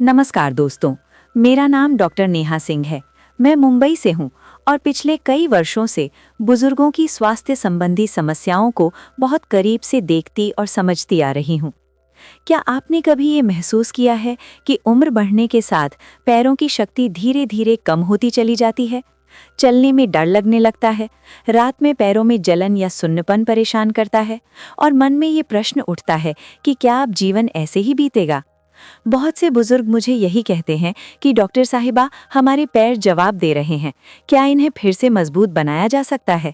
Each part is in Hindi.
नमस्कार दोस्तों, मेरा नाम डॉक्टर नेहा सिंह है। मैं मुंबई से हूँ और पिछले कई वर्षों से बुजुर्गों की स्वास्थ्य संबंधी समस्याओं को बहुत करीब से देखती और समझती आ रही हूँ। क्या आपने कभी ये महसूस किया है कि उम्र बढ़ने के साथ पैरों की शक्ति धीरे धीरे कम होती चली जाती है? चलने में डर लगने लगता है, रात में पैरों में जलन या सुन्नपन परेशान करता है और मन में ये प्रश्न उठता है कि क्या अब जीवन ऐसे ही बीतेगा? बहुत से बुजुर्ग मुझे यही कहते हैं कि डॉक्टर साहिबा, हमारे पैर जवाब दे रहे हैं, क्या इन्हें फिर से मजबूत बनाया जा सकता है?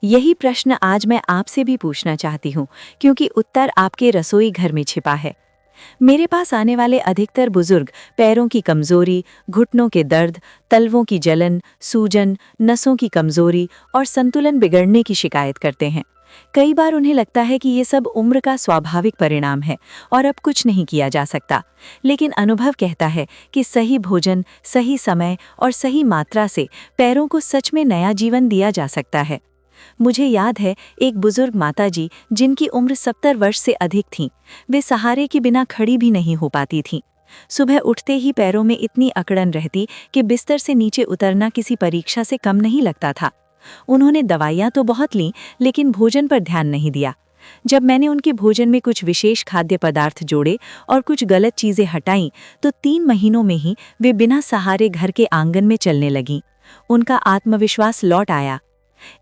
यही प्रश्न आज मैं आपसे भी पूछना चाहती हूँ, क्योंकि उत्तर आपके रसोई घर में छिपा है। मेरे पास आने वाले अधिकतर बुजुर्ग पैरों की कमजोरी, घुटनों के दर्द, तलवों की जलन, सूजन, नसों की कमजोरी और संतुलन बिगड़ने की शिकायत करते हैं। कई बार उन्हें लगता है कि ये सब उम्र का स्वाभाविक परिणाम है और अब कुछ नहीं किया जा सकता। लेकिन अनुभव कहता है कि सही भोजन, सही समय और सही मात्रा से पैरों को सच में नया जीवन दिया जा सकता है। मुझे याद है एक बुजुर्ग माताजी जिनकी उम्र 70 वर्ष से अधिक थी। वे सहारे के बिना खड़ी भी नहीं हो पाती थीं। सुबह उठते ही पैरों में इतनी अकड़न रहती कि बिस्तर से नीचे उतरना किसी परीक्षा से कम नहीं लगता था। उन्होंने दवाइयाँ तो बहुत लीं, लेकिन भोजन पर ध्यान नहीं दिया। जब मैंने उनके भोजन में कुछ विशेष खाद्य पदार्थ जोड़े और कुछ गलत चीज़ें हटाईं, तो 3 महीनों में ही वे बिना सहारे घर के आंगन में चलने लगीं। उनका आत्मविश्वास लौट आया।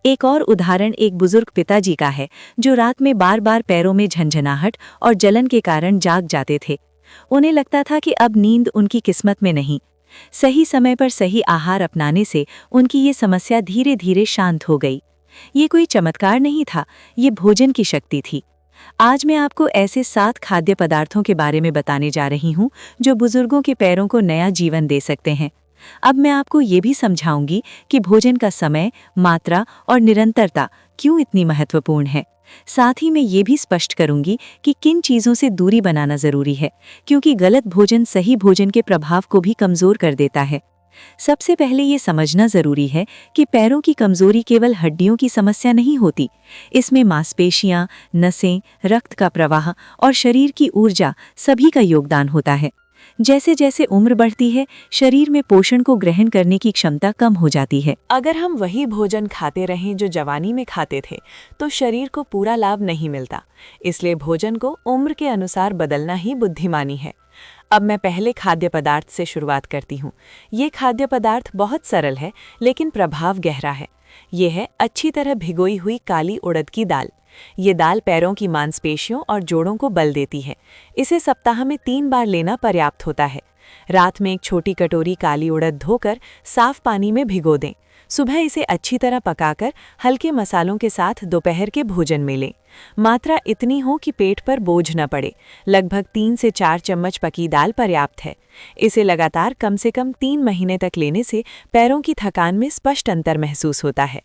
एक और उदाहरण एक बुजुर्ग पिताजी का है, जो रात में बार बार पैरों में झंझनाहट और जलन के कारण जाग जाते थे। उन्हें लगता था कि अब नींद उनकी किस्मत में नहीं। सही समय पर सही आहार अपनाने से उनकी ये समस्या धीरे धीरे शांत हो गई। ये कोई चमत्कार नहीं था, ये भोजन की शक्ति थी। आज मैं आपको ऐसे 7 खाद्य पदार्थों के बारे में बताने जा रही हूँ जो बुजुर्गों के पैरों को नया जीवन दे सकते हैं। अब मैं आपको ये भी समझाऊंगी कि भोजन का समय, मात्रा और निरंतरता क्यों इतनी महत्वपूर्ण है। साथ ही मैं ये भी स्पष्ट करूंगी कि किन चीज़ों से दूरी बनाना ज़रूरी है, क्योंकि गलत भोजन सही भोजन के प्रभाव को भी कमज़ोर कर देता है। सबसे पहले ये समझना ज़रूरी है कि पैरों की कमज़ोरी केवल हड्डियों की समस्या नहीं होती। इसमें मांसपेशियां, नसें, रक्त का प्रवाह और शरीर की ऊर्जा सभी का योगदान होता है। जैसे जैसे उम्र बढ़ती है, शरीर में पोषण को ग्रहण करने की क्षमता कम हो जाती है। अगर हम वही भोजन खाते रहें जो जवानी में खाते थे, तो शरीर को पूरा लाभ नहीं मिलता। इसलिए भोजन को उम्र के अनुसार बदलना ही बुद्धिमानी है। अब मैं पहले खाद्य पदार्थ से शुरुआत करती हूँ। ये खाद्य पदार्थ बहुत सरल है, लेकिन प्रभाव गहरा है। ये है अच्छी तरह भिगोई हुई काली उड़द की दाल। ये दाल पैरों की मांसपेशियों और जोड़ों को बल देती है। इसे सप्ताह में 3 बार लेना पर्याप्त होता है। रात में एक छोटी कटोरी काली उड़द धोकर साफ पानी में भिगो दें। सुबह इसे अच्छी तरह पकाकर हल्के मसालों के साथ दोपहर के भोजन में लें। मात्रा इतनी हो कि पेट पर बोझ न पड़े। लगभग 3 से 4 चम्मच पकी दाल पर्याप्त है। इसे लगातार कम से कम 3 महीने तक लेने से पैरों की थकान में स्पष्ट अंतर महसूस होता है।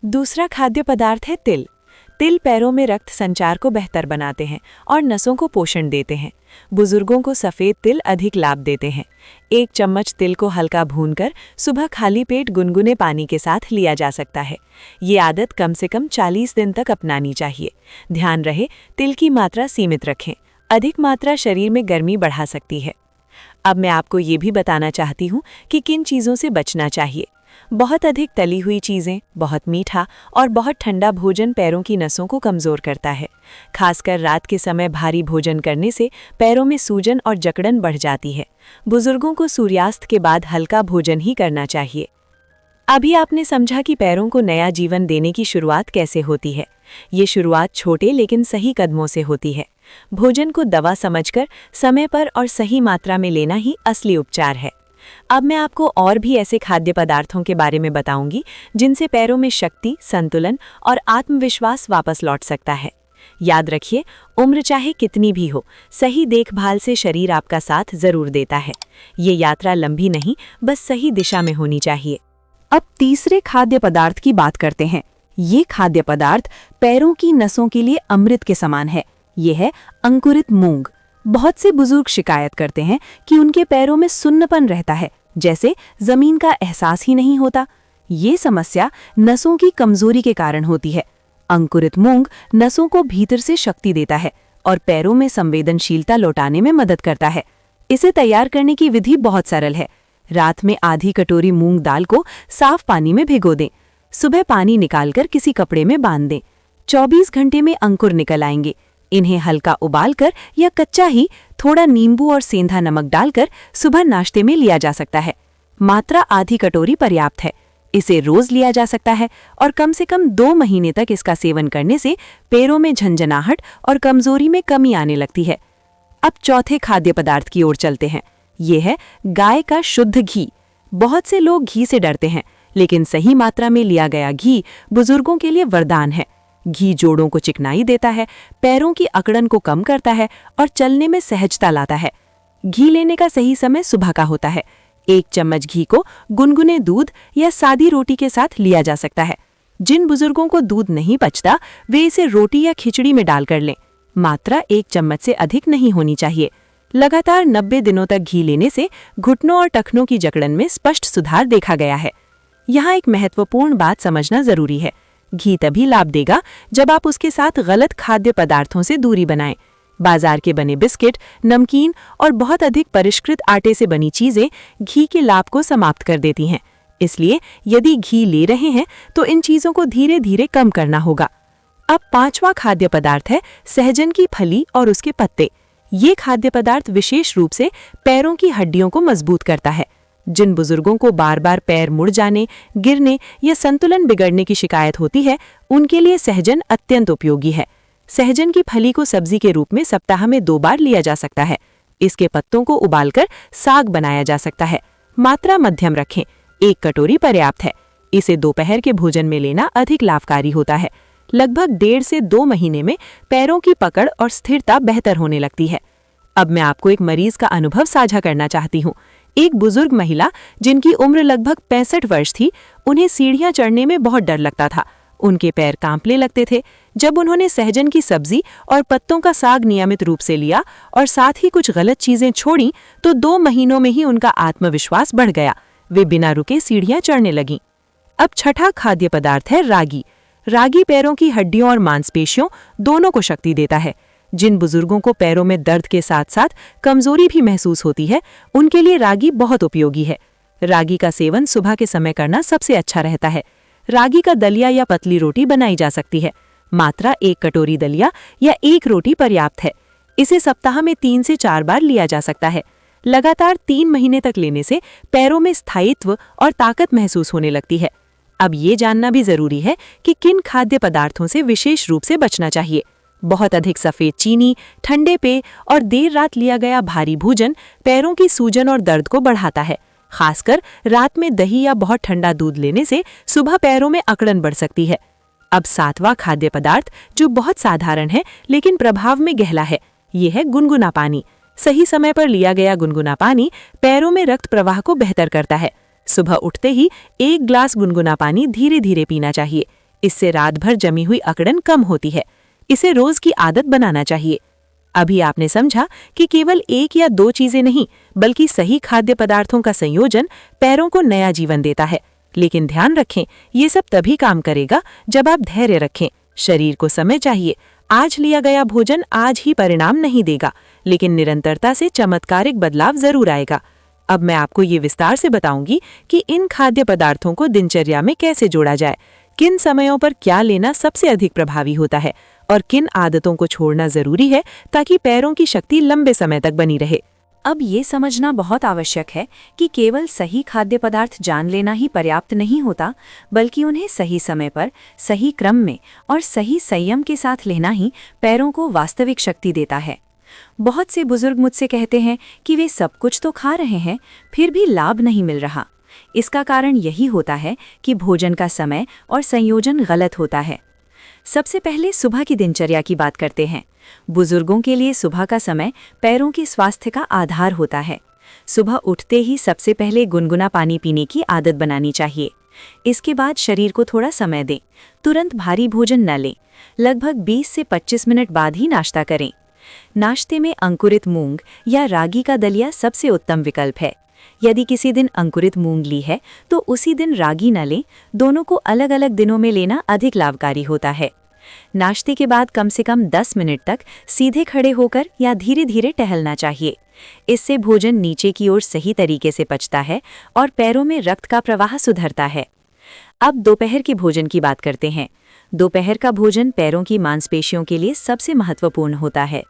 दूसरा खाद्य पदार्थ है तिल। तिल पैरों में रक्त संचार को बेहतर बनाते हैं और नसों को पोषण देते हैं। बुजुर्गों को सफ़ेद तिल अधिक लाभ देते हैं। 1 चम्मच तिल को हल्का भूनकर सुबह खाली पेट गुनगुने पानी के साथ लिया जा सकता है। ये आदत कम से कम 40 दिन तक अपनानी चाहिए। ध्यान रहे, तिल की मात्रा सीमित रखें। अधिक मात्रा शरीर में गर्मी बढ़ा सकती है। अब मैं आपको ये भी बताना चाहती हूँ कि किन चीज़ों से बचना चाहिए। बहुत अधिक तली हुई चीज़ें, बहुत मीठा और बहुत ठंडा भोजन पैरों की नसों को कमज़ोर करता है। खासकर रात के समय भारी भोजन करने से पैरों में सूजन और जकड़न बढ़ जाती है। बुजुर्गों को सूर्यास्त के बाद हल्का भोजन ही करना चाहिए। अभी आपने समझा कि पैरों को नया जीवन देने की शुरुआत कैसे होती है। ये शुरुआत छोटे लेकिन सही कदमों से होती है। भोजन को दवा समझकर समय पर और सही मात्रा में लेना ही असली उपचार है। अब मैं आपको और भी ऐसे खाद्य पदार्थों के बारे में बताऊंगी जिनसे पैरों में शक्ति, संतुलन और आत्मविश्वास वापस लौट सकता है। याद रखिए, उम्र चाहे कितनी भी हो, सही देखभाल से शरीर आपका साथ जरूर देता है। ये यात्रा लंबी नहीं, बस सही दिशा में होनी चाहिए। अब तीसरे खाद्य पदार्थ की बात करते हैं। ये खाद्य पदार्थ पैरों की नसों के लिए अमृत के समान है। ये है अंकुरित मूंग। बहुत से बुजुर्ग शिकायत करते हैं कि उनके पैरों में सुन्नपन रहता है, जैसे जमीन का एहसास ही नहीं होता। ये समस्या नसों की कमजोरी के कारण होती है। अंकुरित मूंग नसों को भीतर से शक्ति देता है और पैरों में संवेदनशीलता लौटाने में मदद करता है। इसे तैयार करने की विधि बहुत सरल है। रात में आधी कटोरी मूंग दाल को साफ पानी में भिगो दें। सुबह पानी निकालकर किसी कपड़े में बांध दें। 24 घंटे में अंकुर निकल आएंगे। इन्हें हल्का उबालकर या कच्चा ही थोड़ा नींबू और सेंधा नमक डालकर सुबह नाश्ते में लिया जा सकता है। मात्रा आधी कटोरी पर्याप्त है। इसे रोज लिया जा सकता है और कम से कम 2 महीने तक इसका सेवन करने से पैरों में झंझनाहट और कमजोरी में कमी आने लगती है। अब चौथे खाद्य पदार्थ की ओर चलते हैं। ये है गाय का शुद्ध घी। बहुत से लोग घी से डरते हैं, लेकिन सही मात्रा में लिया गया घी बुजुर्गों के लिए वरदान है। घी जोड़ों को चिकनाई देता है, पैरों की अकड़न को कम करता है और चलने में सहजता लाता है। घी लेने का सही समय सुबह का होता है। 1 चम्मच घी को गुनगुने दूध या सादी रोटी के साथ लिया जा सकता है। जिन बुजुर्गों को दूध नहीं पचता, वे इसे रोटी या खिचड़ी में डालकर लें। मात्रा 1 चम्मच से अधिक नहीं होनी चाहिए। लगातार 90 दिनों तक घी लेने से घुटनों और टखनों की जकड़न में स्पष्ट सुधार देखा गया है। यहाँ एक महत्वपूर्ण बात समझना जरूरी है। घी तभी लाभ देगा जब आप उसके साथ गलत खाद्य पदार्थों से दूरी बनाएं। बाजार के बने बिस्किट, नमकीन और बहुत अधिक परिष्कृत आटे से बनी चीजें घी के लाभ को समाप्त कर देती हैं। इसलिए यदि घी ले रहे हैं तो इन चीजों को धीरे धीरे कम करना होगा। अब 5वां खाद्य पदार्थ है सहजन की फली और उसके पत्ते। ये खाद्य पदार्थ विशेष रूप से पैरों की हड्डियों को मजबूत करता है। जिन बुजुर्गों को बार बार पैर मुड़ जाने, गिरने या संतुलन बिगड़ने की शिकायत होती है, उनके लिए सहजन अत्यंत उपयोगी है। सहजन की फली को सब्जी के रूप में सप्ताह में 2 बार लिया जा सकता है। इसके पत्तों को उबालकर साग बनाया जा सकता है। मात्रा मध्यम रखें, 1 कटोरी पर्याप्त है। इसे दोपहर के भोजन में लेना अधिक लाभकारी होता है। लगभग 1.5 से 2 महीने में पैरों की पकड़ और स्थिरता बेहतर होने लगती है। अब मैं आपको एक मरीज का अनुभव साझा करना चाहती हूँ। एक बुजुर्ग महिला जिनकी उम्र लगभग 65 वर्ष थी, उन्हें सीढ़ियां चढ़ने में बहुत डर लगता था। उनके पैर कांपने लगते थे। जब उन्होंने सहजन की सब्जी और पत्तों का साग नियमित रूप से लिया और साथ ही कुछ गलत चीजें छोड़ी, तो 2 महीनों में ही उनका आत्मविश्वास बढ़ गया। वे बिना रुके सीढ़ियां चढ़ने लगीं। अब 6ठा खाद्य पदार्थ है रागी। रागी पैरों की हड्डियों और मांसपेशियों दोनों को शक्ति देता है। जिन बुजुर्गों को पैरों में दर्द के साथ साथ कमजोरी भी महसूस होती है, उनके लिए रागी बहुत उपयोगी है। रागी का सेवन सुबह के समय करना सबसे अच्छा रहता है। रागी का दलिया या पतली रोटी बनाई जा सकती है। मात्रा 1 कटोरी दलिया या 1 रोटी पर्याप्त है। इसे सप्ताह में 3 से 4 बार लिया जा सकता है। लगातार 3 महीने तक लेने से पैरों में स्थायित्व और ताकत महसूस होने लगती है। अब ये जानना भी जरूरी है कि किन खाद्य पदार्थों से विशेष रूप से बचना चाहिए। बहुत अधिक सफेद चीनी, ठंडे पेय और देर रात लिया गया भारी भोजन पैरों की सूजन और दर्द को बढ़ाता है। खासकर रात में दही या बहुत ठंडा दूध लेने से सुबह पैरों में अकड़न बढ़ सकती है। अब 7वां खाद्य पदार्थ, जो बहुत साधारण है लेकिन प्रभाव में गहरा है, ये है गुनगुना पानी। सही समय पर लिया गया गुनगुना पानी पैरों में रक्त प्रवाह को बेहतर करता है। सुबह उठते ही 1 ग्लास गुनगुना पानी धीरे धीरे पीना चाहिए। इससे रात भर जमी हुई अकड़न कम होती है। इसे रोज की आदत बनाना चाहिए। अभी आपने समझा कि केवल 1 या 2 चीजें नहीं, बल्कि सही खाद्य पदार्थों का संयोजन पैरों को नया जीवन देता है। लेकिन ध्यान रखें, ये सब तभी काम करेगा जब आप धैर्य रखें। शरीर को समय चाहिए। आज लिया गया भोजन आज ही परिणाम नहीं देगा, लेकिन निरंतरता से चमत्कारिक बदलाव जरूर आएगा। अब मैं आपको ये विस्तार से बताऊंगी कि इन खाद्य पदार्थों को दिनचर्या में कैसे जोड़ा जाए, किन समयों पर क्या लेना सबसे अधिक प्रभावी होता है और किन आदतों को छोड़ना जरूरी है ताकि पैरों की शक्ति लंबे समय तक बनी रहे। अब ये समझना बहुत आवश्यक है कि केवल सही खाद्य पदार्थ जान लेना ही पर्याप्त नहीं होता, बल्कि उन्हें सही समय पर, सही क्रम में और सही संयम के साथ लेना ही पैरों को वास्तविक शक्ति देता है। बहुत से बुजुर्ग मुझसे कहते हैं कि वे सब कुछ तो खा रहे हैं, फिर भी लाभ नहीं मिल रहा। इसका कारण यही होता है कि भोजन का समय और संयोजन गलत होता है। सबसे पहले सुबह की दिनचर्या की बात करते हैं। बुजुर्गों के लिए सुबह का समय पैरों के स्वास्थ्य का आधार होता है। सुबह उठते ही सबसे पहले गुनगुना पानी पीने की आदत बनानी चाहिए। इसके बाद शरीर को थोड़ा समय दें। तुरंत भारी भोजन न लें। लगभग 20 से 25 मिनट बाद ही नाश्ता करें। नाश्ते में अंकुरित मूंग या रागी का दलिया सबसे उत्तम विकल्प है। यदि किसी दिन अंकुरित मूंग ली है तो उसी दिन रागी न लें। दोनों को अलग अलग दिनों में लेना अधिक लाभकारी होता है। नाश्ते के बाद कम से कम 10 मिनट तक सीधे खड़े होकर या धीरे धीरे टहलना चाहिए। इससे भोजन नीचे की ओर सही तरीके से पचता है और पैरों में रक्त का प्रवाह सुधरता है। अब दोपहर के भोजन की बात करते हैं। दोपहर का भोजन पैरों की मांसपेशियों के लिए सबसे महत्वपूर्ण होता है।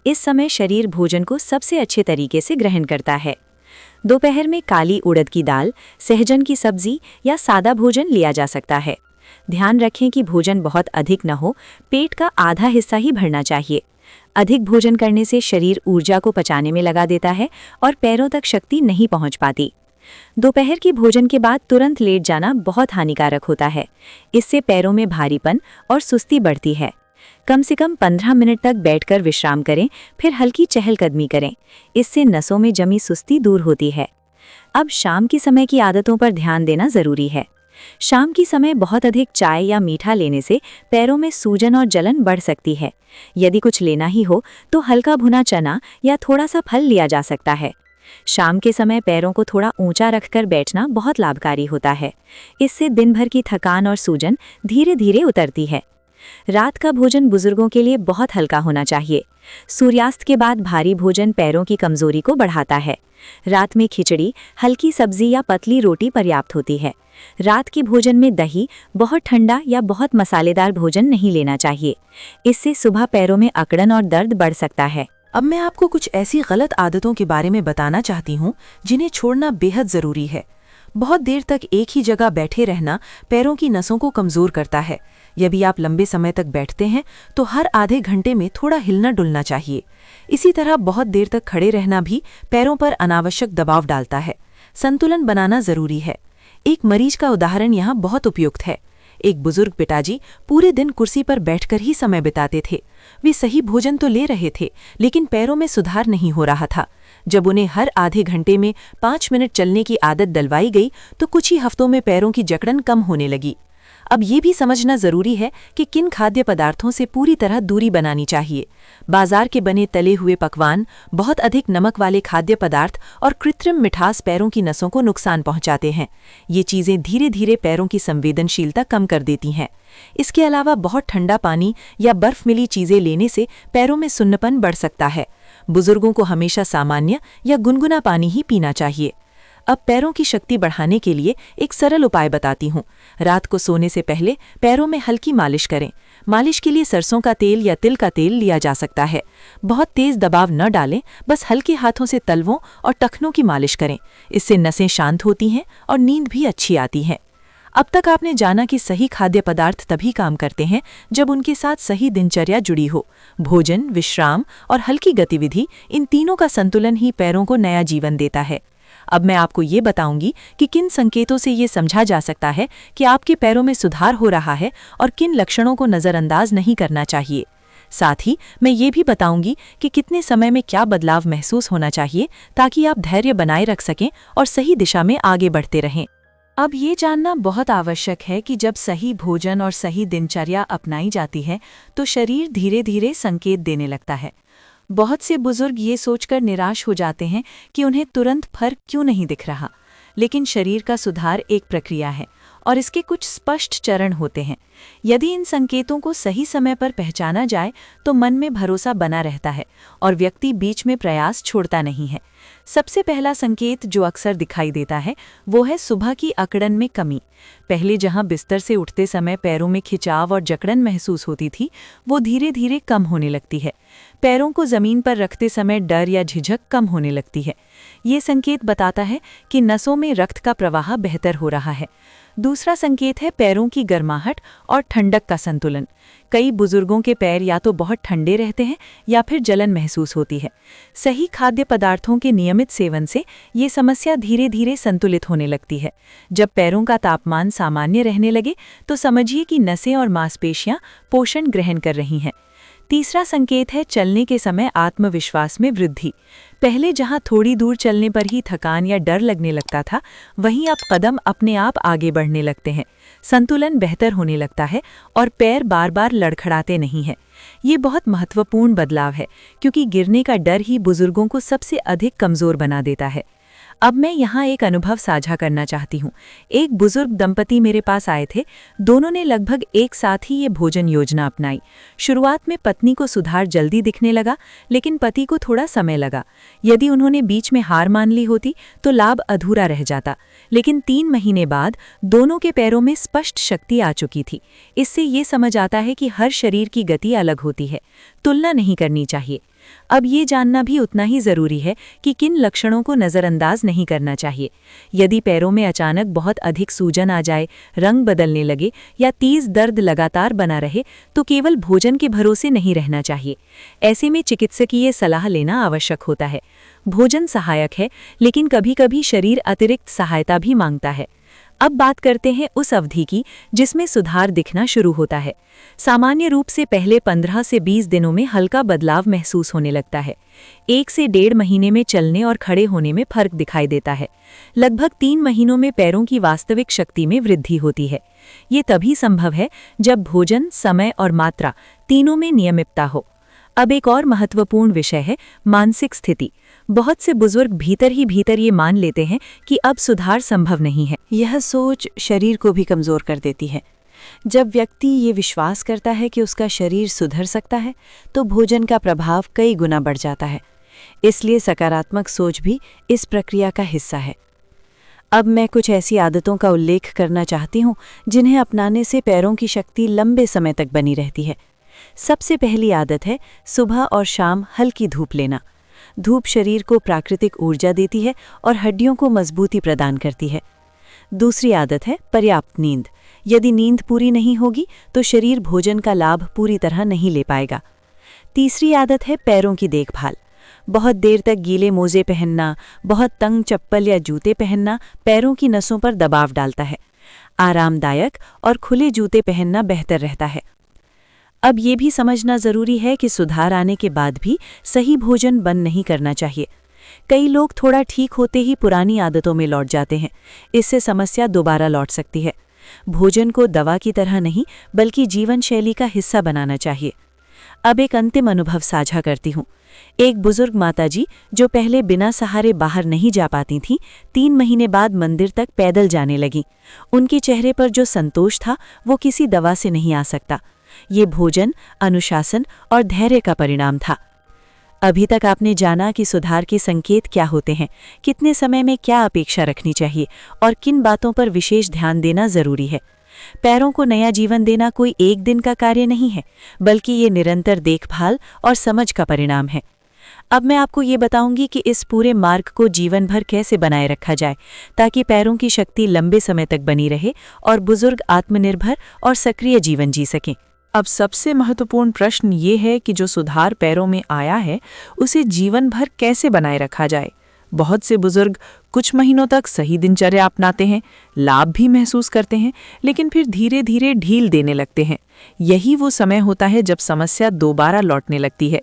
इस समय शरीर भोजन को सबसे अच्छे तरीके से ग्रहण करता है। दोपहर में काली उड़द की दाल, सहजन की सब्जी या सादा भोजन लिया जा सकता है। ध्यान रखें कि भोजन बहुत अधिक न हो, पेट का आधा हिस्सा ही भरना चाहिए। अधिक भोजन करने से शरीर ऊर्जा को पचाने में लगा देता है और पैरों तक शक्ति नहीं पहुंच पाती। दोपहर के भोजन के बाद तुरंत लेट जाना बहुत हानिकारक होता है। इससे पैरों में भारीपन और सुस्ती बढ़ती है। कम से कम 15 मिनट तक बैठकर विश्राम करें, फिर हल्की चहलकदमी करें। इससे नसों में जमी सुस्ती दूर होती है। अब शाम के समय की आदतों पर ध्यान देना जरूरी है। शाम की समय बहुत अधिक चाय या मीठा लेने से पैरों में सूजन और जलन बढ़ सकती है। यदि कुछ लेना ही हो तो हल्का भुना चना या थोड़ा सा फल लिया जा सकता है। शाम के समय पैरों को थोड़ा ऊंचा रखकर बैठना बहुत लाभकारी होता है। इससे दिन भर की थकान और सूजन धीरे धीरे उतरती है। रात का भोजन बुजुर्गों के लिए बहुत हल्का होना चाहिए। सूर्यास्त के बाद भारी भोजन पैरों की कमजोरी को बढ़ाता है। रात में खिचड़ी, हल्की सब्जी या पतली रोटी पर्याप्त होती है। रात के भोजन में दही, बहुत ठंडा या बहुत मसालेदार भोजन नहीं लेना चाहिए। इससे सुबह पैरों में अकड़न और दर्द बढ़ सकता है। अब मैं आपको कुछ ऐसी गलत आदतों के बारे में बताना चाहती हूँ जिन्हें छोड़ना बेहद ज़रूरी है। बहुत देर तक एक ही जगह बैठे रहना पैरों की नसों को कमज़ोर करता है। यदि आप लंबे समय तक बैठते हैं तो हर आधे घंटे में थोड़ा हिलना डुलना चाहिए। इसी तरह बहुत देर तक खड़े रहना भी पैरों पर अनावश्यक दबाव डालता है। संतुलन बनाना ज़रूरी है। एक मरीज का उदाहरण यहाँ बहुत उपयुक्त है। एक बुजुर्ग पिताजी पूरे दिन कुर्सी पर बैठकर ही समय बिताते थे। वे सही भोजन तो ले रहे थे, लेकिन पैरों में सुधार नहीं हो रहा था। जब उन्हें हर आधे घंटे में 5 मिनट चलने की आदत डलवाई गई तो कुछ ही हफ्तों में पैरों की जकड़न कम होने लगी। अब ये भी समझना जरूरी है कि किन खाद्य पदार्थों से पूरी तरह दूरी बनानी चाहिए। बाजार के बने तले हुए पकवान, बहुत अधिक नमक वाले खाद्य पदार्थ और कृत्रिम मिठास पैरों की नसों को नुकसान पहुंचाते हैं। ये चीज़ें धीरे धीरे पैरों की संवेदनशीलता कम कर देती हैं। इसके अलावा बहुत ठंडा पानी या बर्फ मिली चीज़ें लेने से पैरों में सुन्नपन बढ़ सकता है। बुजुर्गों को हमेशा सामान्य या गुनगुना पानी ही पीना चाहिए। अब पैरों की शक्ति बढ़ाने के लिए एक सरल उपाय बताती हूँ। रात को सोने से पहले पैरों में हल्की मालिश करें। मालिश के लिए सरसों का तेल या तिल का तेल लिया जा सकता है। बहुत तेज दबाव न डालें, बस हल्के हाथों से तलवों और टखनों की मालिश करें। इससे नसें शांत होती हैं और नींद भी अच्छी आती है। अब तक आपने जाना कि सही खाद्य पदार्थ तभी काम करते हैं जब उनके साथ सही दिनचर्या जुड़ी हो। भोजन, विश्राम और हल्की गतिविधि, इन तीनों का संतुलन ही पैरों को नया जीवन देता है। अब मैं आपको ये बताऊंगी कि किन संकेतों से ये समझा जा सकता है कि आपके पैरों में सुधार हो रहा है और किन लक्षणों को नज़रअंदाज नहीं करना चाहिए। साथ ही मैं ये भी बताऊंगी कि कितने समय में क्या बदलाव महसूस होना चाहिए ताकि आप धैर्य बनाए रख सकें और सही दिशा में आगे बढ़ते रहें। अब ये जानना बहुत आवश्यक है कि जब सही भोजन और सही दिनचर्या अपनाई जाती है तो शरीर धीरे धीरे संकेत देने लगता है। बहुत से बुजुर्ग ये सोचकर निराश हो जाते हैं कि उन्हें तुरंत फर्क क्यों नहीं दिख रहा, लेकिन शरीर का सुधार एक प्रक्रिया है और इसके कुछ स्पष्ट चरण होते हैं। यदि इन संकेतों को सही समय पर पहचाना जाए तो मन में भरोसा बना रहता है और व्यक्ति बीच में प्रयास छोड़ता नहीं है। सबसे पहला संकेत जो अक्सर दिखाई देता है वो है सुबह की अकड़न में कमी। पहले जहां बिस्तर से उठते समय पैरों में खिंचाव और जकड़न महसूस होती थी, वो धीरे धीरे कम होने लगती है। पैरों को जमीन पर रखते समय डर या झिझक कम होने लगती है। ये संकेत बताता है कि नसों में रक्त का प्रवाह बेहतर हो रहा है। दूसरा संकेत है पैरों की गर्माहट और ठंडक का संतुलन। कई बुजुर्गों के पैर या तो बहुत ठंडे रहते हैं या फिर जलन महसूस होती है। सही खाद्य पदार्थों के नियमित सेवन से ये समस्या धीरे धीरे संतुलित होने लगती है। जब पैरों का तापमान सामान्य रहने लगे तो समझिए कि नसें और मांसपेशियां पोषण ग्रहण कर रही हैं। तीसरा संकेत है चलने के समय आत्मविश्वास में वृद्धि। पहले जहां थोड़ी दूर चलने पर ही थकान या डर लगने लगता था, वहीं अब कदम अपने आप आगे बढ़ने लगते हैं। संतुलन बेहतर होने लगता है और पैर बार बार लड़खड़ाते नहीं हैं। ये बहुत महत्वपूर्ण बदलाव है क्योंकि गिरने का डर ही बुजुर्गों को सबसे अधिक कमजोर बना देता है। अब मैं यहाँ एक अनुभव साझा करना चाहती हूँ। एक बुजुर्ग दंपति मेरे पास आए थे। दोनों ने लगभग एक साथ ही ये भोजन योजना अपनाई। शुरुआत में पत्नी को सुधार जल्दी दिखने लगा, लेकिन पति को थोड़ा समय लगा। यदि उन्होंने बीच में हार मान ली होती तो लाभ अधूरा रह जाता। लेकिन 3 महीने बाद दोनों के पैरों में स्पष्ट शक्ति आ चुकी थी। इससे ये समझ आता है कि हर शरीर की गति अलग होती है, तुलना नहीं करनी चाहिए। अब ये जानना भी उतना ही जरूरी है कि किन लक्षणों को नज़रअंदाज नहीं करना चाहिए। यदि पैरों में अचानक बहुत अधिक सूजन आ जाए, रंग बदलने लगे या तेज दर्द लगातार बना रहे, तो केवल भोजन के भरोसे नहीं रहना चाहिए। ऐसे में चिकित्सकीय सलाह लेना आवश्यक होता है। भोजन सहायक है, लेकिन कभी-कभी शरीर अतिरिक्त सहायता भी मांगता है। अब बात करते हैं उस अवधि की जिसमें सुधार दिखना शुरू होता है। सामान्य रूप से पहले 15 से 20 दिनों में हल्का बदलाव महसूस होने लगता है। 1 से 1.5 महीने में चलने और खड़े होने में फर्क दिखाई देता है। लगभग 3 महीनों में पैरों की वास्तविक शक्ति में वृद्धि होती है। ये तभी संभव है जब भोजन, समय और मात्रा तीनों में नियमितता हो। अब एक और महत्वपूर्ण विषय है मानसिक स्थिति। बहुत से बुजुर्ग भीतर ही भीतर ये मान लेते हैं कि अब सुधार संभव नहीं है। यह सोच शरीर को भी कमज़ोर कर देती है। जब व्यक्ति ये विश्वास करता है कि उसका शरीर सुधर सकता है, तो भोजन का प्रभाव कई गुना बढ़ जाता है। इसलिए सकारात्मक सोच भी इस प्रक्रिया का हिस्सा है। अब मैं कुछ ऐसी आदतों का उल्लेख करना चाहती हूँ जिन्हें अपनाने से पैरों की शक्ति लंबे समय तक बनी रहती है। सबसे पहली आदत है सुबह और शाम हल्की धूप लेना। धूप शरीर को प्राकृतिक ऊर्जा देती है और हड्डियों को मजबूती प्रदान करती है। दूसरी आदत है पर्याप्त नींद। यदि नींद पूरी नहीं होगी तो शरीर भोजन का लाभ पूरी तरह नहीं ले पाएगा। तीसरी आदत है पैरों की देखभाल। बहुत देर तक गीले मोजे पहनना, बहुत तंग चप्पल या जूते पहनना पैरों की नसों पर दबाव डालता है। आरामदायक और खुले जूते पहनना बेहतर रहता है। अब ये भी समझना ज़रूरी है कि सुधार आने के बाद भी सही भोजन बंद नहीं करना चाहिए। कई लोग थोड़ा ठीक होते ही पुरानी आदतों में लौट जाते हैं। इससे समस्या दोबारा लौट सकती है। भोजन को दवा की तरह नहीं, बल्कि जीवन शैली का हिस्सा बनाना चाहिए। अब एक अंतिम अनुभव साझा करती हूँ। एक बुजुर्ग माताजी जो पहले बिना सहारे बाहर नहीं जा पाती थीं, 3 महीने बाद मंदिर तक पैदल जाने लगीं। उनके चेहरे पर जो संतोष था वो किसी दवा से नहीं आ सकता। ये भोजन, अनुशासन और धैर्य का परिणाम था। अभी तक आपने जाना कि सुधार के संकेत क्या होते हैं, कितने समय में क्या अपेक्षा रखनी चाहिए और किन बातों पर विशेष ध्यान देना जरूरी है। पैरों को नया जीवन देना कोई एक दिन का कार्य नहीं है, बल्कि ये निरंतर देखभाल और समझ का परिणाम है। अब मैं आपको ये बताऊंगी कि इस पूरे मार्ग को जीवन भर कैसे बनाए रखा जाए, ताकि पैरों की शक्ति लंबे समय तक बनी रहे और बुजुर्ग आत्मनिर्भर और सक्रिय जीवन जी सकें। अब सबसे महत्वपूर्ण प्रश्न ये है कि जो सुधार पैरों में आया है उसे जीवन भर कैसे बनाए रखा जाए। बहुत से बुजुर्ग कुछ महीनों तक सही दिनचर्या अपनाते हैं, लाभ भी महसूस करते हैं, लेकिन फिर धीरे धीरे ढील देने लगते हैं। यही वो समय होता है जब समस्या दोबारा लौटने लगती है।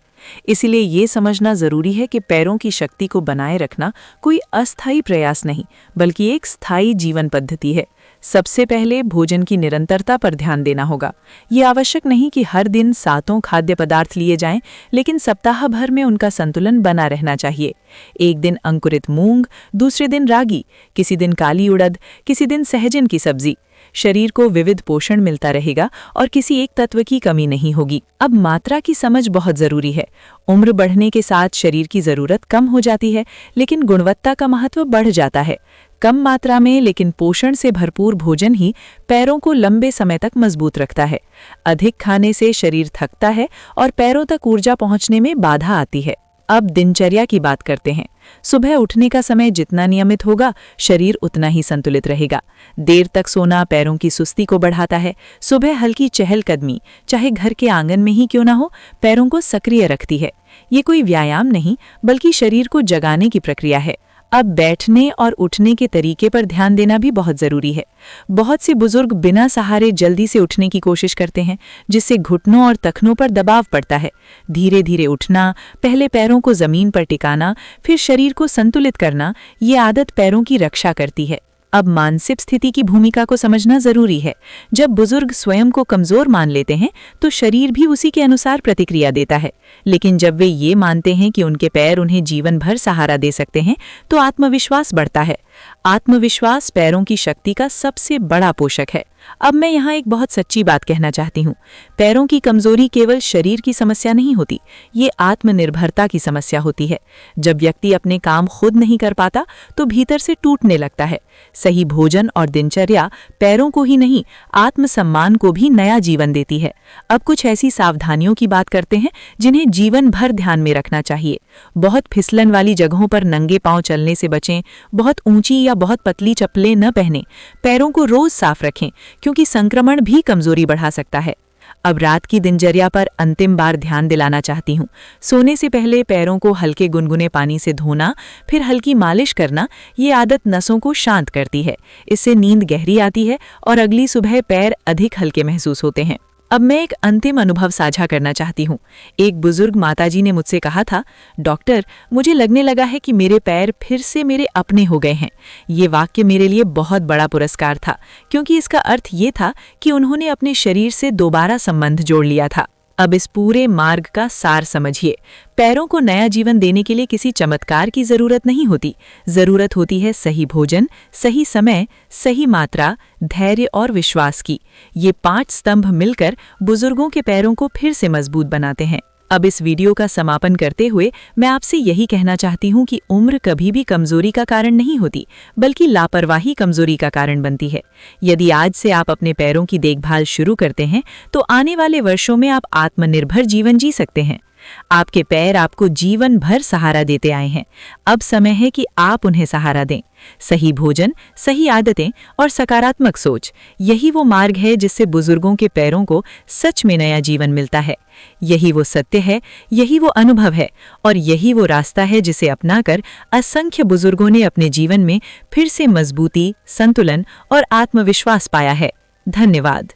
इसलिए ये समझना जरूरी है कि पैरों की शक्ति को बनाए रखना कोई अस्थायी प्रयास नहीं, बल्कि एक स्थायी जीवन पद्धति है। सबसे पहले भोजन की निरंतरता पर ध्यान देना होगा। ये आवश्यक नहीं कि हर दिन 7 खाद्य पदार्थ लिए जाएं, लेकिन सप्ताह भर में उनका संतुलन बना रहना चाहिए। एक दिन अंकुरित मूंग, दूसरे दिन रागी, किसी दिन काली उड़द, किसी दिन सहजन की सब्जी। शरीर को विविध पोषण मिलता रहेगा और किसी एक तत्व की कमी नहीं होगी। अब मात्रा की समझ बहुत जरूरी है। उम्र बढ़ने के साथ शरीर की जरूरत कम हो जाती है, लेकिन गुणवत्ता का महत्व बढ़ जाता है। कम मात्रा में लेकिन पोषण से भरपूर भोजन ही पैरों को लंबे समय तक मजबूत रखता है। अधिक खाने से शरीर थकता है और पैरों तक ऊर्जा पहुंचने में बाधा आती है। अब दिनचर्या की बात करते हैं। सुबह उठने का समय जितना नियमित होगा, शरीर उतना ही संतुलित रहेगा। देर तक सोना पैरों की सुस्ती को बढ़ाता है। सुबह हल्की चहलकदमी, चाहे घर के आंगन में ही क्यों ना हो, पैरों को सक्रिय रखती है। ये कोई व्यायाम नहीं, बल्कि शरीर को जगाने की प्रक्रिया है। अब बैठने और उठने के तरीके पर ध्यान देना भी बहुत जरूरी है। बहुत से बुजुर्ग बिना सहारे जल्दी से उठने की कोशिश करते हैं, जिससे घुटनों और तखनों पर दबाव पड़ता है। धीरे धीरे उठना, पहले पैरों को जमीन पर टिकाना, फिर शरीर को संतुलित करना, ये आदत पैरों की रक्षा करती है। अब मानसिक स्थिति की भूमिका को समझना जरूरी है। जब बुजुर्ग स्वयं को कमजोर मान लेते हैं तो शरीर भी उसी के अनुसार प्रतिक्रिया देता है, लेकिन जब वे ये मानते हैं कि उनके पैर उन्हें जीवन भर सहारा दे सकते हैं तो आत्मविश्वास बढ़ता है। आत्मविश्वास पैरों की शक्ति का सबसे बड़ा पोषक है। अब मैं यहाँ एक बहुत सच्ची बात कहना चाहती हूँ। पैरों की कमजोरी केवल शरीर की समस्या नहीं होती, ये आत्मनिर्भरता की समस्या होती है। जब व्यक्ति अपने काम खुद नहीं कर पाता तो भीतर से टूटने लगता है। सही भोजन और दिनचर्या पैरों को ही नहीं, आत्मसम्मान को भी नया जीवन देती है। अब कुछ ऐसी सावधानियों की बात करते हैं जिन्हें जीवन भर ध्यान में रखना चाहिए। बहुत फिसलन वाली जगहों पर नंगे पांव चलने से बचें, बहुत ऊंची या बहुत पतली चप्पलें न पहनें, पैरों को रोज साफ रखें क्योंकि संक्रमण भी कमजोरी बढ़ा सकता है। अब रात की दिनचर्या पर अंतिम बार ध्यान दिलाना चाहती हूँ। सोने से पहले पैरों को हल्के गुनगुने पानी से धोना, फिर हल्की मालिश करना, ये आदत नसों को शांत करती है। इससे नींद गहरी आती है और अगली सुबह पैर अधिक हल्के महसूस होते हैं। अब मैं एक अंतिम अनुभव साझा करना चाहती हूँ। एक बुजुर्ग माताजी ने मुझसे कहा था, डॉक्टर, मुझे लगने लगा है कि मेरे पैर फिर से मेरे अपने हो गए हैं। ये वाक्य मेरे लिए बहुत बड़ा पुरस्कार था, क्योंकि इसका अर्थ ये था कि उन्होंने अपने शरीर से दोबारा संबंध जोड़ लिया था। अब इस पूरे मार्ग का सार समझिए। पैरों को नया जीवन देने के लिए किसी चमत्कार की जरूरत नहीं होती। जरूरत होती है सही भोजन, सही समय, सही मात्रा, धैर्य और विश्वास की। ये 5 स्तंभ मिलकर बुजुर्गों के पैरों को फिर से मजबूत बनाते हैं। अब इस वीडियो का समापन करते हुए मैं आपसे यही कहना चाहती हूँ कि उम्र कभी भी कमजोरी का कारण नहीं होती, बल्कि लापरवाही कमजोरी का कारण बनती है। यदि आज से आप अपने पैरों की देखभाल शुरू करते हैं तो आने वाले वर्षों में आप आत्मनिर्भर जीवन जी सकते हैं। आपके पैर आपको जीवन भर सहारा देते आए हैं। अब समय है कि आप उन्हें सहारा दें। सही भोजन, सही आदतें और सकारात्मक सोच, यही वो मार्ग है जिससे बुजुर्गों के पैरों को सच में नया जीवन मिलता है। यही वो सत्य है, यही वो अनुभव है और यही वो रास्ता है जिसे अपनाकर असंख्य बुजुर्गों ने अपने जीवन में फिर से मजबूती, संतुलन और आत्मविश्वास पाया है। धन्यवाद।